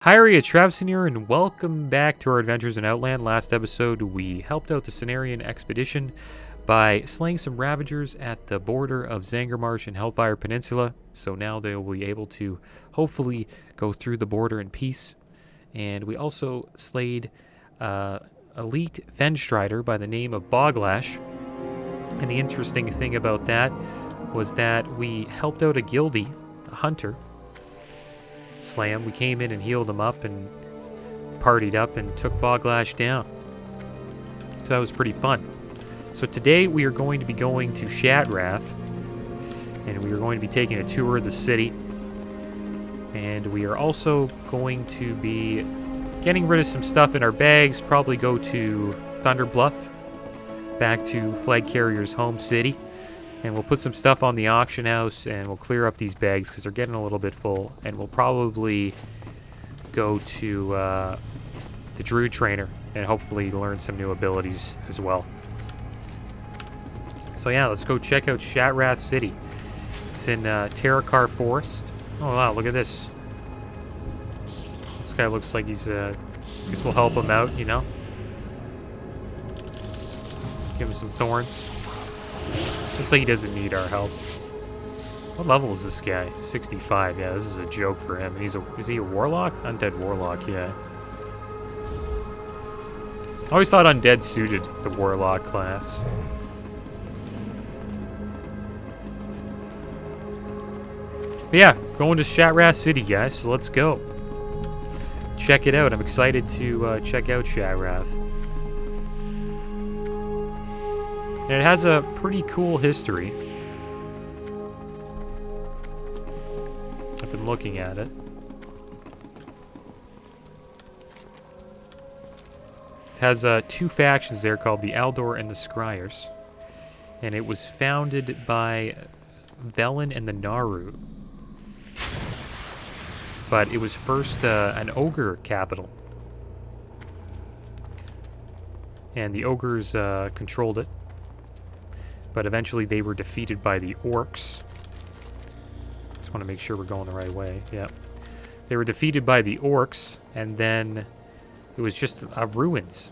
Hi, Travson here, and welcome back to our adventures in Outland. Last episode, we helped out the Cenarian expedition by slaying some Ravagers at the border of Zangarmarsh and Hellfire Peninsula. So now they will be able to hopefully go through the border in peace. And we also slayed elite Fenstrider by the name of Boglash. And the interesting thing about that was that we helped out a guildie, a hunter, slay him. We came in and healed him up and partied up and took Boglash down. So that was pretty fun. So today we are going to be going to Shattrath, and we are going to be taking a tour of the city. And we are also going to be getting rid of some stuff in our bags, probably go to Thunder Bluff, back to Flag Carrier's home city. And we'll put some stuff on the auction house, and we'll clear up these bags because they're getting a little bit full. And we'll probably go to the Druid Trainer and hopefully learn some new abilities as well. So yeah, let's go check out Shattrath City. It's in Terrakar Forest. Oh wow, look at this. This guy looks like he's, I guess we'll help him out, you know? Give him some thorns. Looks like he doesn't need our help. What level is this guy? 65. Yeah, this is a joke for him. Is he a warlock? Undead warlock, yeah. I always thought undead suited the warlock class. But yeah, going to Shattrath City, guys. So let's go. Check it out. I'm excited to check out Shattrath. And it has a pretty cool history. I've been looking at it. It has two factions there called the Aldor and the Scryers. And it was founded by Velen and the Naru. But it was first an ogre capital. And the ogres controlled it. But eventually they were defeated by the orcs. Just want to make sure we're going the right way. Yep. They were defeated by the orcs, and then it was just ruins.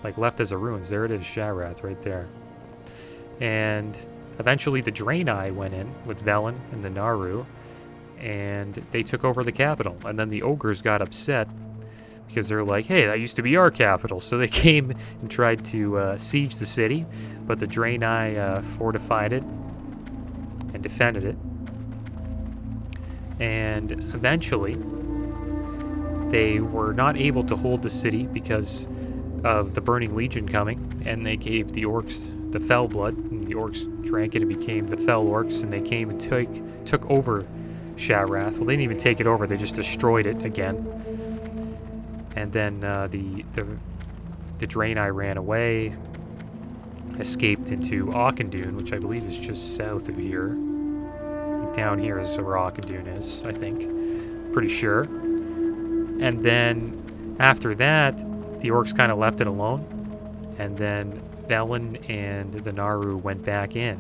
Like, left as a ruins. There it is, Shattrath, right there. And eventually the Draenei went in with Velen and the Naru, and they took over the capital. And then the ogres got upset, because they're like, hey, that used to be our capital. So they came and tried to siege the city, but the Draenei fortified it and defended it. And eventually, they were not able to hold the city because of the Burning Legion coming, and they gave the orcs the Fell Blood, and the orcs drank it and became the Fell Orcs, and they came and took over Shattrath. Well, they didn't even take it over, they just destroyed it again. And then the Draenei ran away, escaped into Auchindoun, which I believe is just south of here. I think down here is where Auchindoun is, I think. Pretty sure. And then after that, the orcs kind of left it alone. And then Velen and the Naru went back in.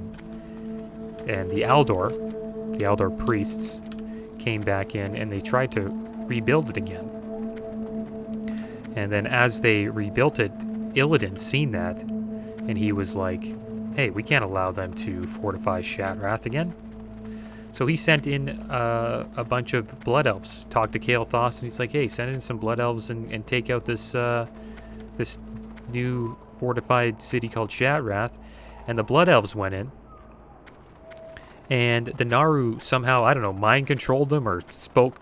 And the Aldor priests, came back in, and they tried to rebuild it again. And then as they rebuilt it, Illidan seen that, and he was like, hey, we can't allow them to fortify Shattrath again. So he sent in a bunch of Blood Elves, talked to Kael'thas, and he's like, hey, send in some Blood Elves and take out this this new fortified city called Shattrath. And the Blood Elves went in, and the Naru somehow, I don't know, mind controlled them or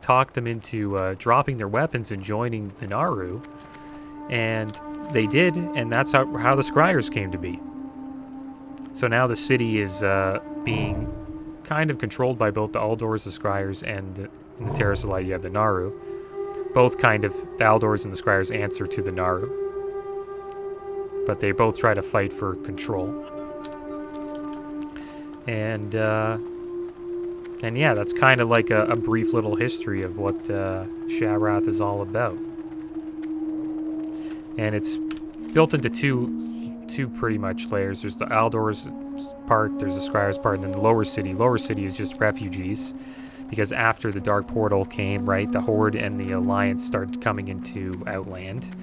talked them into dropping their weapons and joining the Naru. And they did, and that's how the Scryers came to be. So now the city is being kind of controlled by both the Aldors, the Scryers, and in the Terra Solai you have the Naru. Both kind of, the Aldors and the Scryers answer to the Naru. But they both try to fight for control. And yeah, that's kind of like a brief little history of what Shattrath is all about. And it's built into two pretty much layers. There's the Aldor's part, there's the Scryer's part, and then the lower city. Lower city is just refugees. because after the Dark Portal came, right, the Horde and the Alliance started coming into Outland,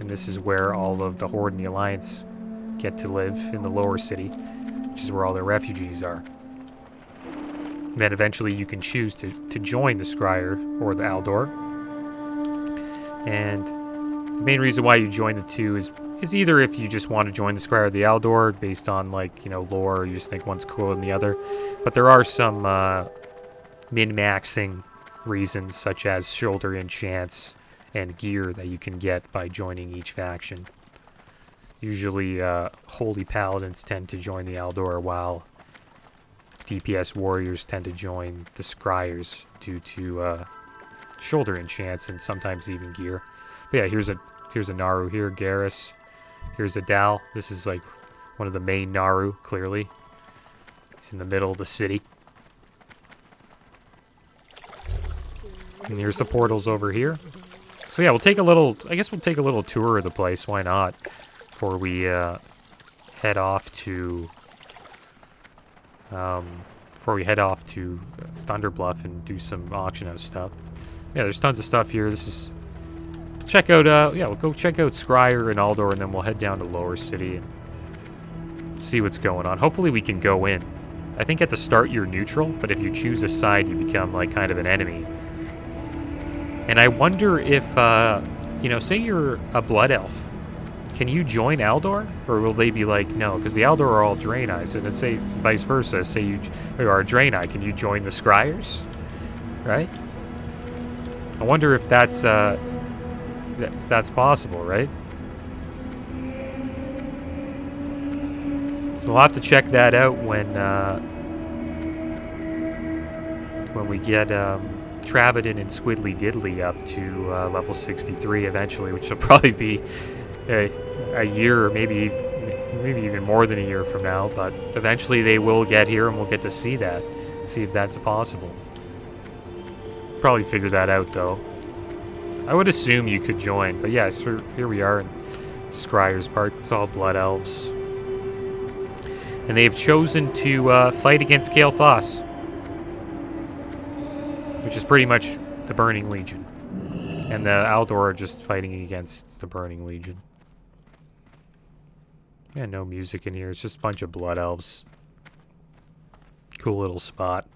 and this is where all of the Horde and the Alliance get to live, in the lower city, which is where all their refugees are. And then eventually you can choose to join the Scryer or the Aldor. And the main reason why you join the two is either if you just want to join the Scryer or the Aldor based on, like, you know, lore, or you just think one's cooler than the other. But there are some min-maxing reasons, such as shoulder enchants and gear that you can get by joining each faction. Usually Holy Paladins tend to join the Aldor, while DPS Warriors tend to join the Scryers due to shoulder enchants and sometimes even gear. But yeah, here's a Naru here, Garrus. Here's a Dal. This is like one of the main Naru, clearly. He's in the middle of the city. And here's the portals over here. So yeah, I guess we'll take a little tour of the place, why not? Before we head off to Thunderbluff and do some auction house stuff. Yeah, there's tons of stuff here. This is check out we'll go check out Scryer and Aldor, and then we'll head down to Lower City and see what's going on. Hopefully we can go in. I think at the start you're neutral, but if you choose a side you become like kind of an enemy. And I wonder if you know, say you're a Blood Elf, can you join Aldor? Or will they be like, no, because the Aldor are all Draenei, and say vice versa, say you are a Draenei, can you join the Scryers? Right? I wonder if that's possible, right? So we'll have to check that out when we get Travidon and Squidly Diddly up to level 63 eventually, which will probably be a year, or maybe even more than a year from now. But eventually they will get here, and we'll get to see if that's possible. Probably figure that out though. I would assume you could join, but yeah, so here we are in Scryer's Park. It's all Blood Elves. And they've chosen to fight against Kael'thas, which is pretty much the Burning Legion. And the Aldor are just fighting against the Burning Legion. Yeah, no music in here. It's just a bunch of Blood Elves. Cool little spot.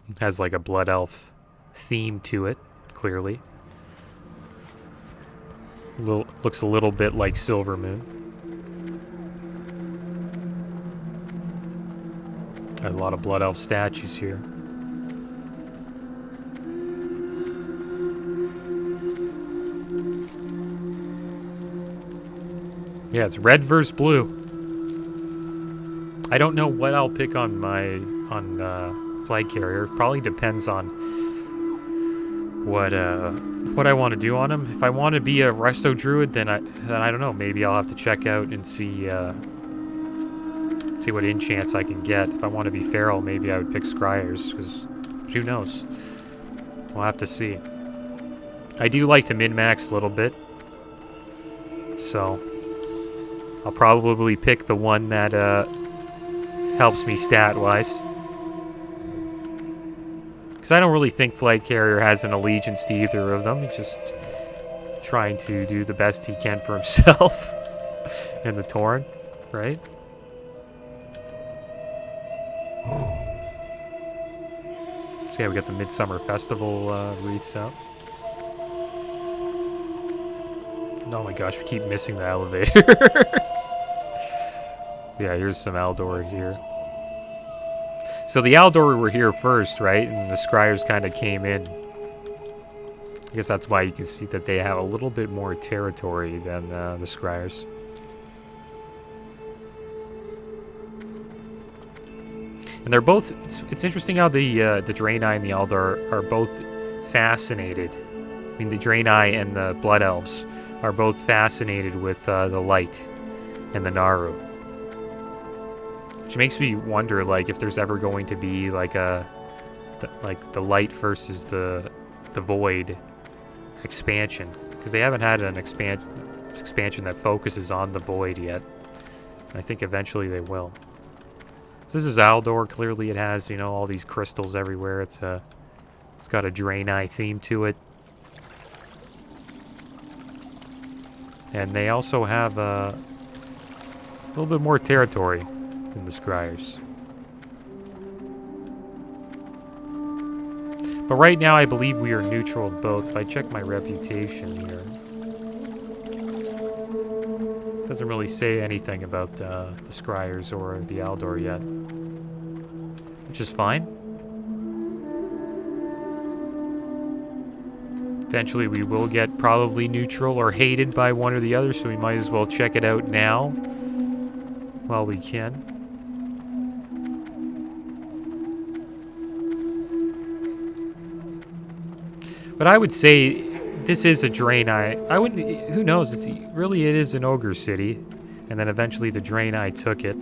It has like a Blood Elf theme to it, clearly. Looks a little bit like Silver Moon. Got a lot of Blood Elf statues here. Yeah, it's red versus blue. I don't know what I'll pick on flag carrier. Probably depends on what I want to do on him. If I want to be a Resto Druid, then I don't know. Maybe I'll have to check out and see what enchants I can get. If I want to be Feral, maybe I would pick Scryers, because who knows? We'll have to see. I do like to min-max a little bit, so I'll probably pick the one that helps me stat-wise. Because I don't really think Flag Carrier has an allegiance to either of them. He's just trying to do the best he can for himself in the Tauren, right? So yeah, we got the Midsummer Festival wreaths out. Oh my gosh, we keep missing the elevator. Yeah, here's some Aldor here. So the Aldor were here first, right? And the Scryers kind of came in. I guess that's why you can see that they have a little bit more territory than the Scryers. And they're both... It's interesting how the Draenei and the Aldor are both fascinated. I mean, the Draenei and the Blood Elves are both fascinated with the light and the Naru. Which makes me wonder, like, if there's ever going to be like the light versus the void expansion, because they haven't had an expansion that focuses on the void yet. I think eventually they will. So this is Aldor. Clearly it has, you know, all these crystals everywhere. It's got a Draenei theme to it. And they also have a little bit more territory than the Scryers. But right now I believe we are neutral in both. If I check my reputation here, doesn't really say anything about the Scryers or the Aldor yet. Which is fine. Eventually we will get probably neutral or hated by one or the other, so we might as well check it out now while we can. But I would say this is a Draenei. I wouldn't. Who knows? It is an ogre city, and then eventually the Draenei took it,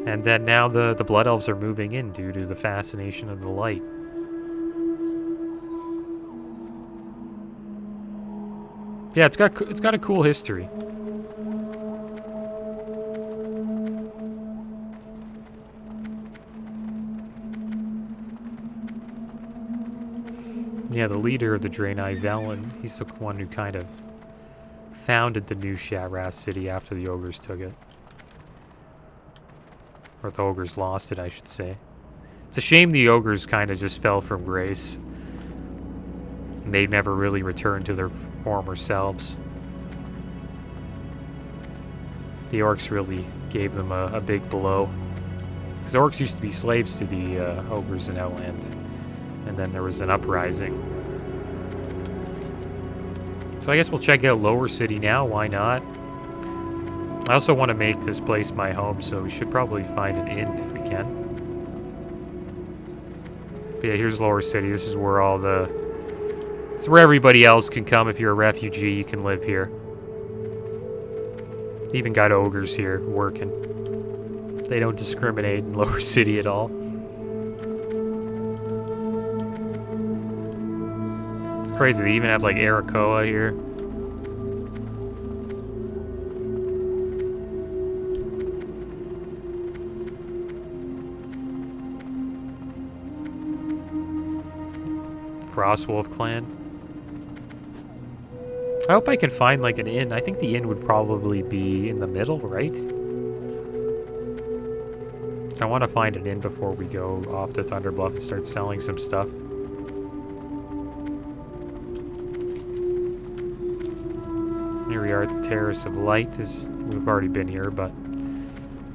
and then now the Blood Elves are moving in due to the fascination of the light. Yeah, it's got a cool history. Yeah, the leader of the Draenei, Velen, he's the one who kind of founded the new Shattrath city after the ogres took it. Or the ogres lost it, I should say. It's a shame the ogres kind of just fell from grace. And they never really returned to their former selves. The orcs really gave them a big blow. Because orcs used to be slaves to the ogres in Outland. And then there was an uprising. So I guess we'll check out Lower City now, why not? I also want to make this place my home, so we should probably find an inn if we can. But yeah, here's Lower City. This is where it's where everybody else can come. If you're a refugee, you can live here. Even got ogres here working. They don't discriminate in Lower City at all. Crazy, they even have like Arakoa here. Frostwolf clan. I hope I can find like an inn. I think the inn would probably be in the middle, right? So I want to find an inn before we go off to Thunderbluff and start selling some stuff. Here we are at the Terrace of Light. We've already been here, but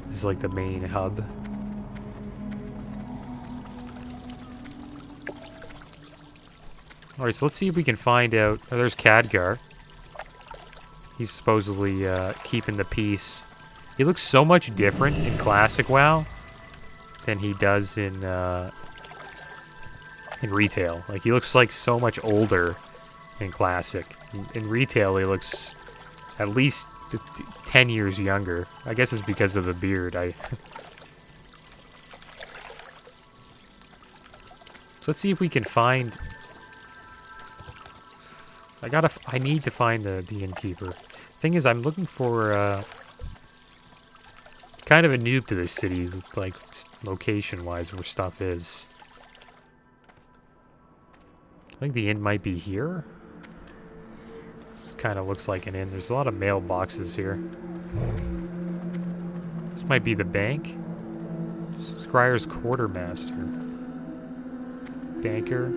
this is like the main hub. Alright, so let's see if we can find out. Oh, there's Khadgar. He's supposedly keeping the peace. He looks so much different in Classic WoW than he does in Retail. Like, he looks like so much older in Classic. In Retail, he looks at least 10 years younger. I guess it's because of the beard. So let's see if we can find... I need to find the innkeeper. Thing is, I'm looking for kind of a noob to this city, like location-wise, where stuff is. I think the inn might be here. This kind of looks like an inn. There's a lot of mailboxes here. This might be the bank. Scryer's quartermaster. Banker.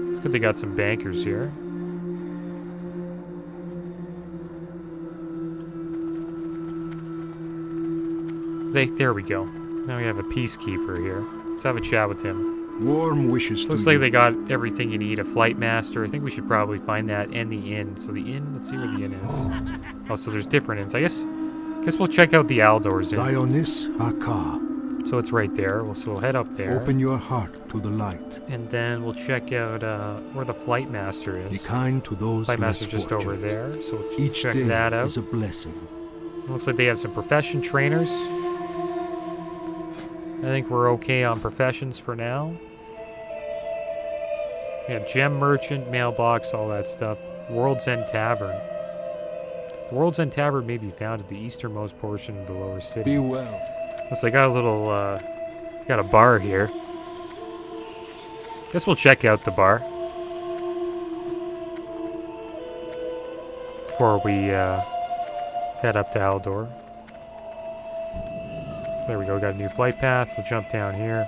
It's good they got some bankers here. There we go. Now we have a peacekeeper here. Let's have a chat with him. Warm wishes to Looks like they got everything you need. A flight master. I think we should probably find that and the inn. So the inn, let's see where the inn is. Oh, so there's different inns. I guess we'll check out the Aldor's inn. Dionys Akar. So it's right there. So we'll head up there. Open your heart to the light. And then we'll check out where the flight master is. Be kind to those Flight less master's just fortunate. over there. So we'll Each check day that out. is a blessing. Looks like they have some profession trainers. I think we're okay on professions for now. Yeah, gem merchant, mailbox, all that stuff. World's End Tavern. The World's End Tavern may be found at the easternmost portion of the Lower City. Be well. So I got a little, got a bar here. Guess we'll check out the bar. Before we, head up to Aldor. So there we go, got a new flight path. We'll jump down here.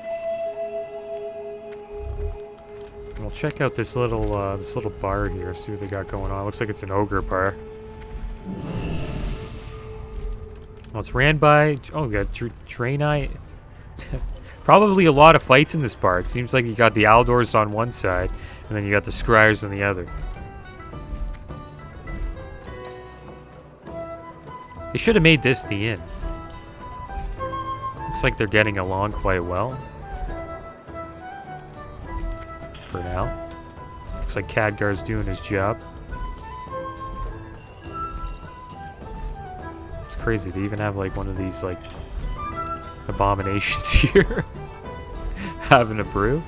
And we'll check out this little bar here, see what they got going on. Looks like it's an ogre bar. Well, it's ran by... Oh, we got Draenei. Probably a lot of fights in this bar. It seems like you got the Aldors on one side, and then you got the Scryers on the other. They should have made this the inn. Looks like they're getting along quite well. For now. Looks like Khadgar's doing his job. It's crazy. They even have like one of these like abominations here. Having a brew.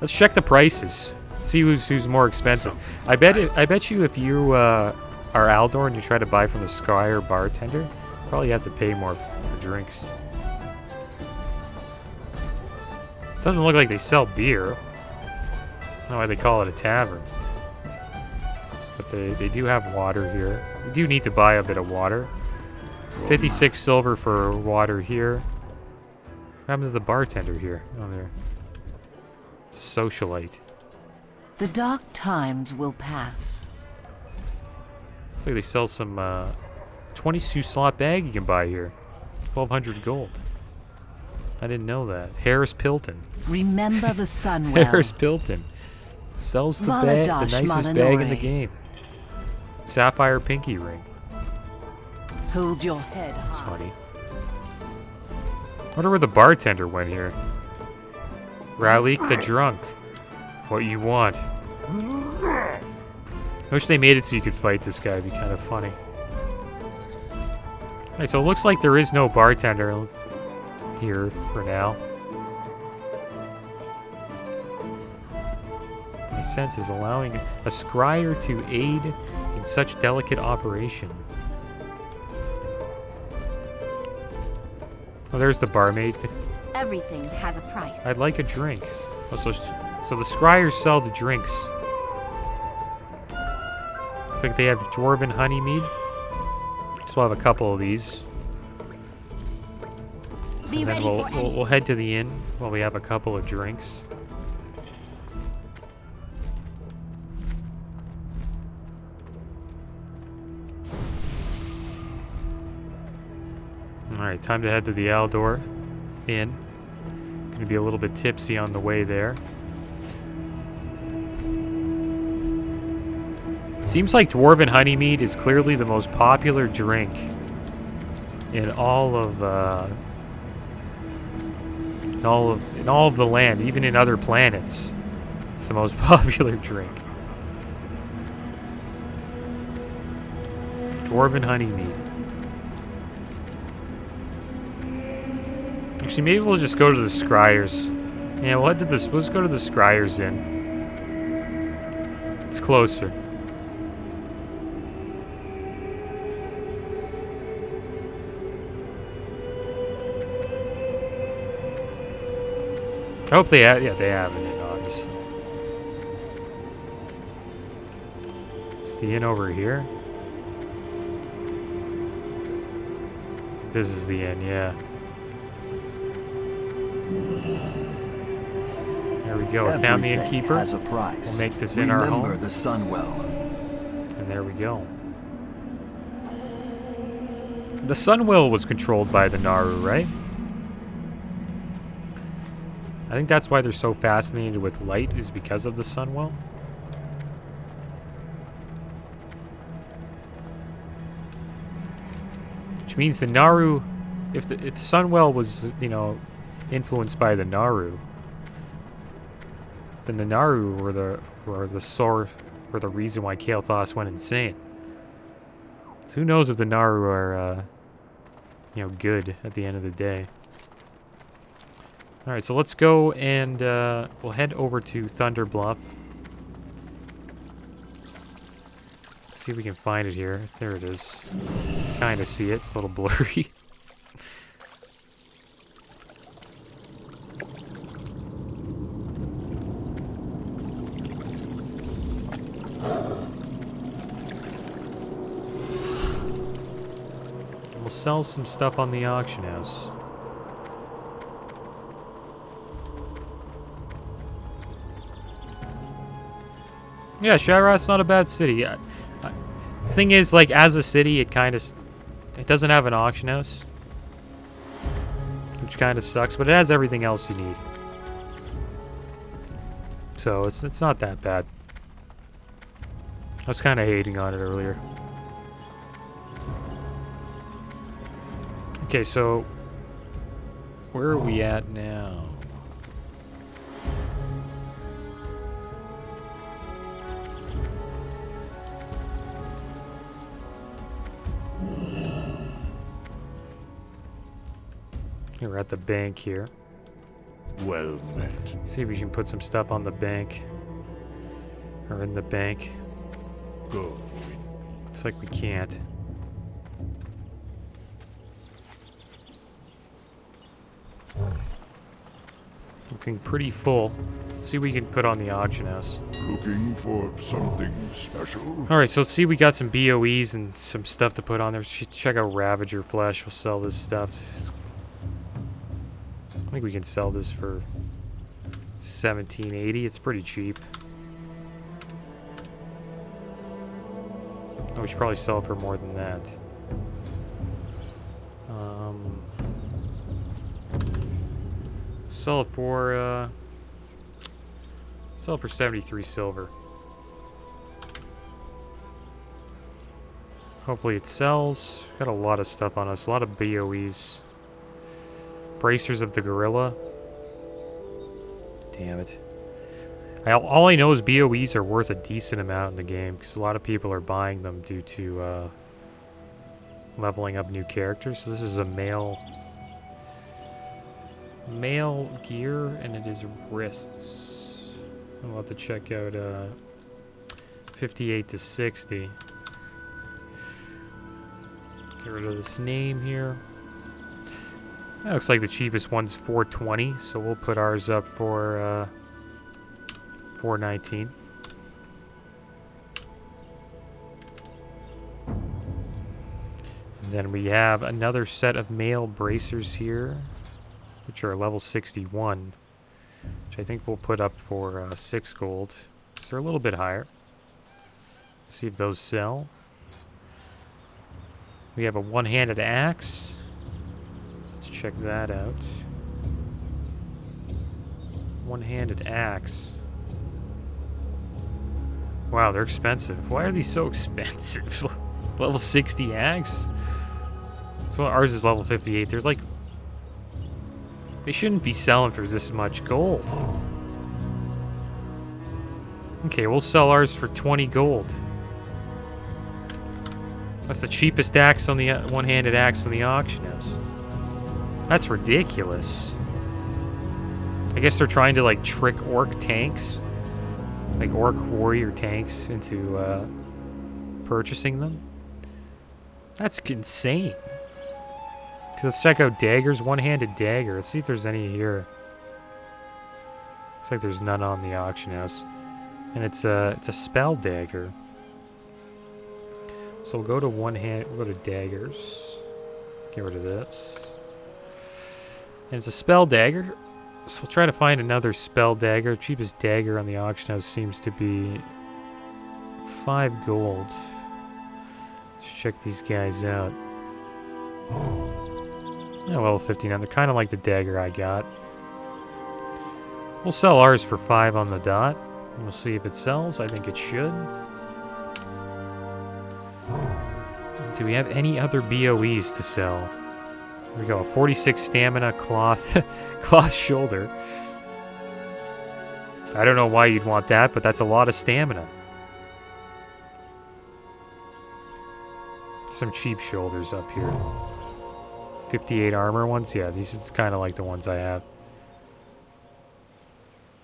Let's check the prices. See who's more expensive. I bet you if you are Aldor and you try to buy from the Scryer bartender, probably have to pay more for drinks. Doesn't look like they sell beer. I don't know why they call it a tavern. But they do have water here. We do need to buy a bit of water. 56 silver for water here. What happened to the bartender here? Oh, there. It's a socialite. The dark times will pass. Looks like they sell some 22 slot bag you can buy here. 1,200 gold. I didn't know that. Harris Pilton. Remember the sun well. Harris Pilton. Sells the bag, the nicest bag in the game. Sapphire pinky ring. Hold your head That's high. funny. Wonder where the bartender went here. Ralik the drunk. What you want? I wish they made it so you could fight this guy. It'd be kind of funny. Alright, so it looks like there is no bartender here for now. My sense is allowing a scryer to aid in such delicate operation. Oh, there's the barmaid. Everything has a price. I'd like a drink. Oh, so the scryers sell the drinks. Looks like they have dwarven honey mead. So we'll have a couple of these. Be And then ready for anything. we'll head to the inn while we have a couple of drinks. Alright, time to head to the Aldor Inn. Gonna be a little bit tipsy on the way there. Seems like dwarven honeymead is clearly the most popular drink in all of the land, even in other planets. It's the most popular drink. Dwarven honeymead. Actually, maybe we'll just go to the Scryers. Yeah, we'll head to this. Let's go to the Scryers Inn. It's closer. I hope they have. Yeah, they have it, obviously. Is the inn over here? This is the inn, yeah. There we go. I found the innkeeper. Has a price. We'll make this in our home. Remember the sun well. And there we go. The Sunwell was controlled by the Naru, right? I think that's why they're so fascinated with light, is because of the Sunwell. Which means the Naru, if the Sunwell was, you know, influenced by the Naru, then the Naru were the source, or the reason why Kael'thas went insane. So who knows if the Naru are, you know, good at the end of the day. Alright, so let's go and we'll head over to Thunder Bluff. Let's see if we can find it here. There it is. Kind of see it. It's a little blurry. We'll sell some stuff on the auction house. Yeah, Shattrath's not a bad city. The thing is, like, as a city, it doesn't have an auction house, which kind of sucks, but it has everything else you need. So it's not that bad. I was kind of hating on it earlier. Okay, so where are we at now? We're at the bank here. Well met. See if we can put some stuff on the bank. Or in the bank. Go. Looks like we can't. Looking pretty full. Let's see what we can put on the auction house. Looking for something special? Alright, so let's see, we got some BOEs and some stuff to put on there. Check out Ravager Flesh. We'll sell this stuff. I think we can sell this for $17.80. It's pretty cheap. Oh, we should probably sell it for more than that. Sell it for 73 silver. Hopefully it sells. Got a lot of stuff on us. A lot of BOEs. Bracers of the Gorilla. Damn it. All I know is BOEs are worth a decent amount in the game, because a lot of people are buying them due to leveling up new characters. So this is a male gear, and it is wrists. I'll have to check out 58 to 60. Get rid of this name here. That looks like the cheapest one's 420, so we'll put ours up for 419. And then we have another set of male bracers here, which are level 61, which I think we'll put up for 6 gold. So they're a little bit higher. See if those sell. We have a one-handed axe. Let's check that out. One-handed axe. Wow, they're expensive. Why are these so expensive? Level 60 axe? So ours is level 58. There's like... They shouldn't be selling for this much gold. Okay, we'll sell ours for 20 gold. That's the cheapest axe on the one-handed axe on the auction house. That's ridiculous. I guess they're trying to like trick orc tanks, like orc warrior tanks, into purchasing them. That's insane. Let's check out daggers. One-handed dagger. Let's see if there's any here. Looks like there's none on the auction house, and it's a spell dagger. So we'll go to we'll go to daggers. Get rid of this. And it's a spell dagger. So we'll try to find another spell dagger. Cheapest dagger on the auction house seems to be 5 gold. Let's check these guys out. Yeah, level 59. They're kind of like the dagger I got. We'll sell ours for 5 on the dot. We'll see if it sells. I think it should. Do we have any other BOEs to sell? Here we go. 46 stamina cloth shoulder. I don't know why you'd want that, but that's a lot of stamina. Some cheap shoulders up here. 58 armor ones. Yeah, these is kind of like the ones I have.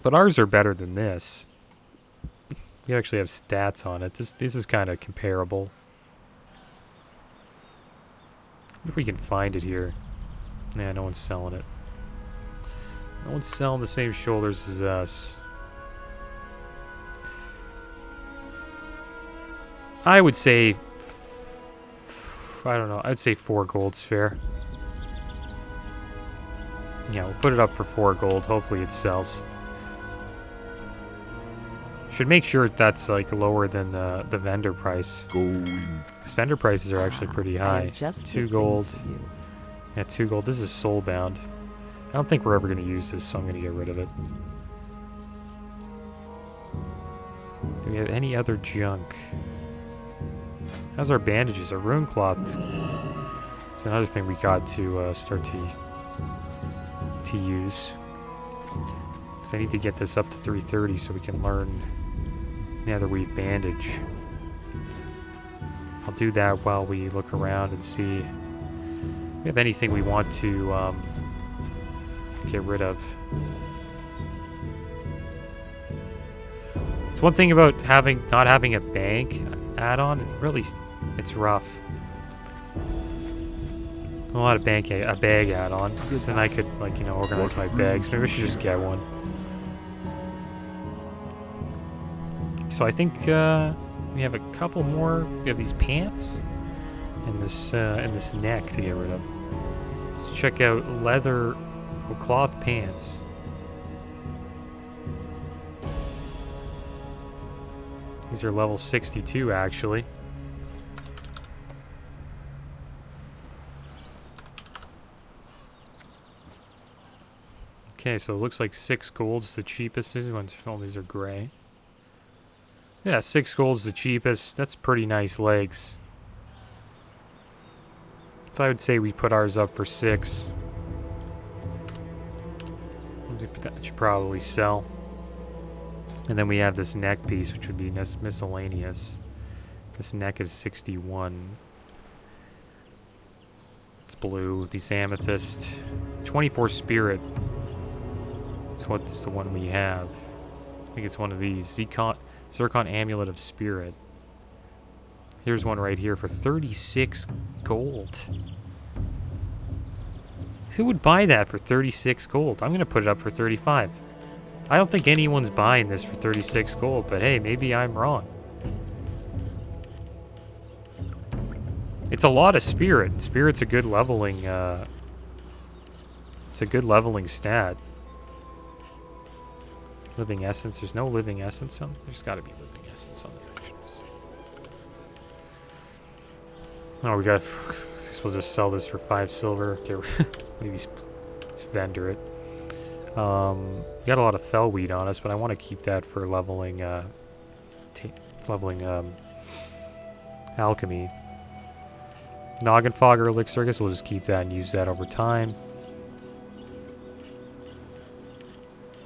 But ours are better than this. We actually have stats on it. This is kind of comparable. If we can find it here. Yeah, no one's selling it. No one's selling the same shoulders as us. I would say, I don't know, I'd say 4 gold's fair. Yeah, we'll put it up for 4 gold. Hopefully it sells. Should make sure that's like lower than the vendor price. Going. Because vendor prices are actually pretty high. Just 2 gold. Yeah, 2 gold. This is soulbound. I don't think we're ever going to use this, so I'm going to get rid of it. Do we have any other junk? How's our bandages? Our rune cloth. It's another thing we got to start to use. Because I need to get this up to 330 so we can learn netherweave bandage. I'll do that while we look around and see if we have anything we want to get rid of. It's one thing about not having a bank add-on. Really, it's rough. A lot of a bag add-on. Because then I could, like, you know, organize my bags. Maybe I should just get one. So I think we have a couple more. We have these pants and this neck to get rid of. Let's check out leather or cloth pants. These are level 62 actually. Okay, so it looks like 6 gold's the cheapest. These ones, all these are gray. Yeah, 6 gold's the cheapest. That's pretty nice legs. So I would say we put ours up for 6. That should probably sell. And then we have this neck piece, which would be miscellaneous. This neck is 61. It's blue. These amethyst. 24 spirit. That's what is the one we have. I think it's one of these. Zircon Amulet of Spirit. Here's one right here for 36 gold. Who would buy that for 36 gold? I'm going to put it up for 35. I don't think anyone's buying this for 36 gold, but hey, maybe I'm wrong. It's a lot of spirit. Spirit's a good leveling, it's a good leveling stat. Living essence. There's no living essence on. There's got to be living essence on the actions. Oh, we got. We'll just sell this for 5 silver. Maybe just vendor it. We got a lot of fellweed on us, but I want to keep that for leveling. Alchemy. Noggin Fogger elixir. I guess we'll just keep that and use that over time.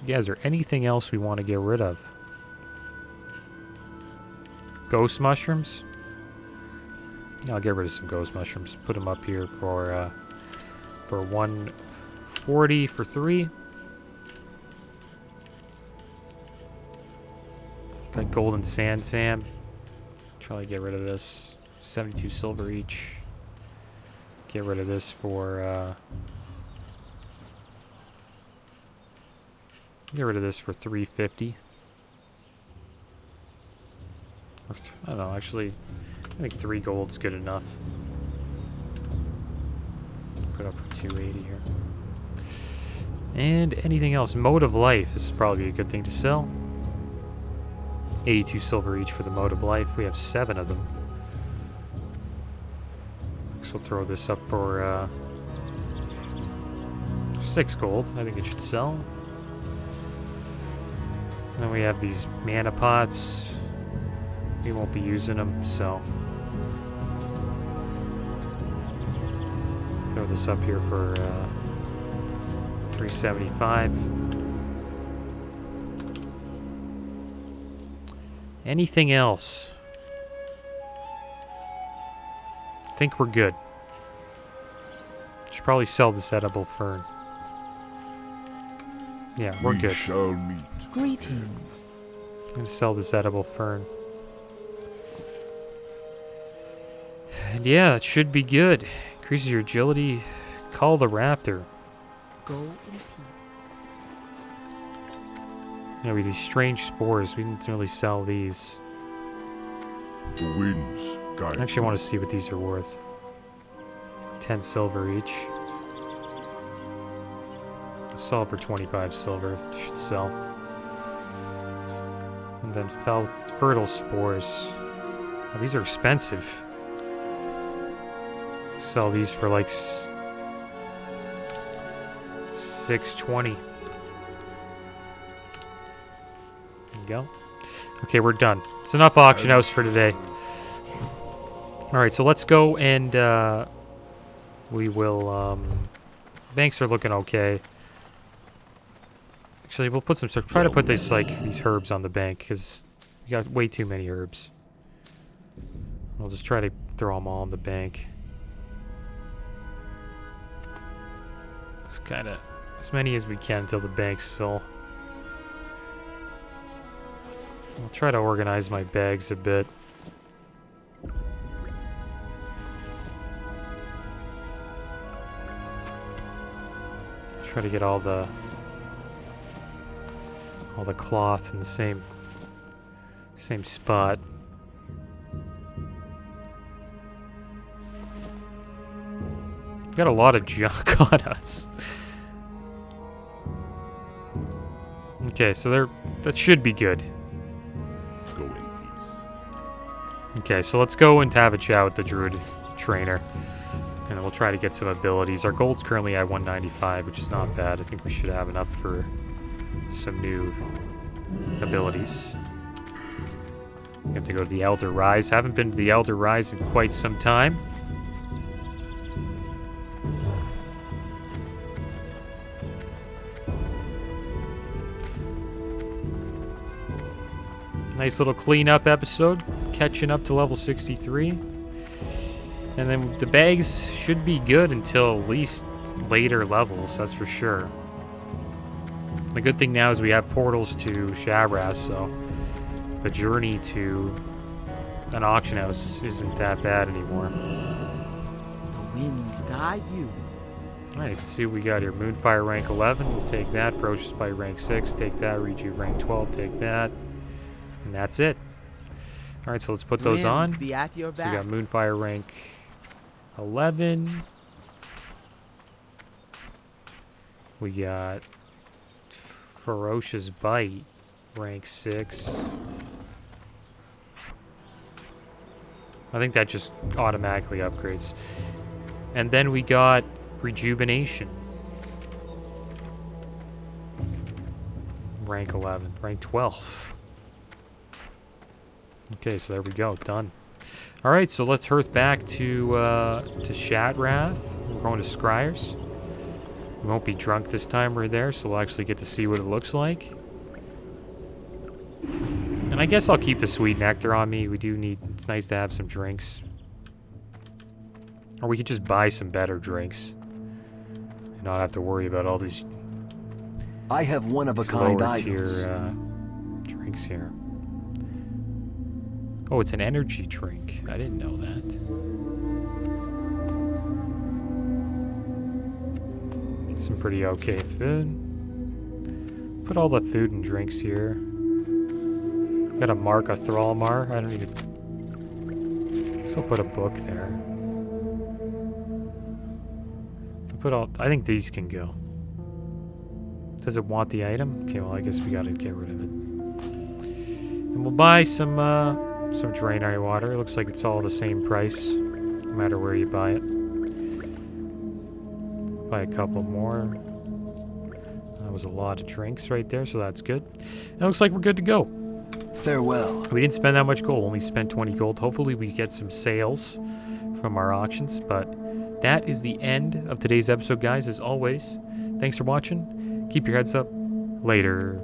Yeah, is there anything else we want to get rid of? Ghost mushrooms? I'll get rid of some ghost mushrooms. Put them up here for 140 for 3. Got golden sand Sam. Try to get rid of this. 72 silver each. Get rid of this for get rid of this for 350. I don't know, actually, I think 3 gold's good enough. Put up for 280 here. And anything else? Mode of life. This is probably a good thing to sell. 82 silver each for the mode of life. We have 7 of them. So we'll throw this up for 6 gold. I think it should sell. Then we have these mana pots. We won't be using them, so throw this up here for 375. Anything else? I think we're good. Should probably sell this edible fern. Yeah, we're good. We shall meet. Greetings. I'm gonna sell this edible fern. And yeah, that should be good. Increases your agility. Call the raptor. Go in peace. Yeah, with these strange spores, we didn't really sell these. The winds guide I actually want to see what these are worth. 10 silver each. Sell for 25 silver. Should sell. And then fertile spores. Oh, these are expensive. Sell these for like 620. There you go. Okay, we're done. It's enough auction house for today. Alright, so let's go and we will banks are looking okay. Actually, we'll put some stuff. Try to put this these herbs on the bank because we got way too many herbs. We'll just try to throw them all in the bank. It's kind of as many as we can until the banks fill. I'll try to organize my bags a bit. Try to get all the cloth in the same spot. Got a lot of junk on us. Okay, so that should be good. Go in peace. Okay, so let's go and have a chat with the Druid trainer. And we'll try to get some abilities. Our gold's currently at 195, which is not bad. I think we should have enough for some new abilities. We have to go to the Elder Rise. Haven't been to the Elder Rise in quite some time. Nice little cleanup episode. Catching up to level 63. And then the bags should be good until at least later levels, that's for sure. The good thing now is we have portals to Shattrath, so the journey to an auction house isn't that bad anymore. The winds guide you. Alright, let's see what we got here. Moonfire rank 11, we'll take that. Ferocious Bite rank 6, take that. Rejuve rank 12, take that. And that's it. Alright, so let's put those on. Winds be at your So we got back. Moonfire rank 11. We got Ferocious Bite rank 6. I think that just automatically upgrades. And then we got Rejuvenation. Rank 11. Rank 12. Okay, so there we go. Done. Alright, so let's hearth back to Shattrath. We're going to Scryers. We won't be drunk this time we're there, so we'll actually get to see what it looks like. And I guess I'll keep the sweet nectar on me. We do need... It's nice to have some drinks. Or we could just buy some better drinks. And not have to worry about all these... I have one-of-a-kind lower tier items. drinks here. Oh, it's an energy drink. I didn't know that. Some pretty okay food. Put all the food and drinks here. Got a mark, a Thrallmar. I don't even... So put a book there. Put all... I think these can go. Does it want the item? Okay, well, I guess we gotta get rid of it. And we'll buy some Draenei water. It looks like it's all the same price, no matter where you buy it. Buy a couple more. That was a lot of drinks right there, so that's good. And it looks like we're good to go. Farewell. We didn't spend that much gold, only spent 20 gold. Hopefully we get some sales from our auctions, but that is the end of today's episode, guys. As always, thanks for watching. Keep your heads up. Later.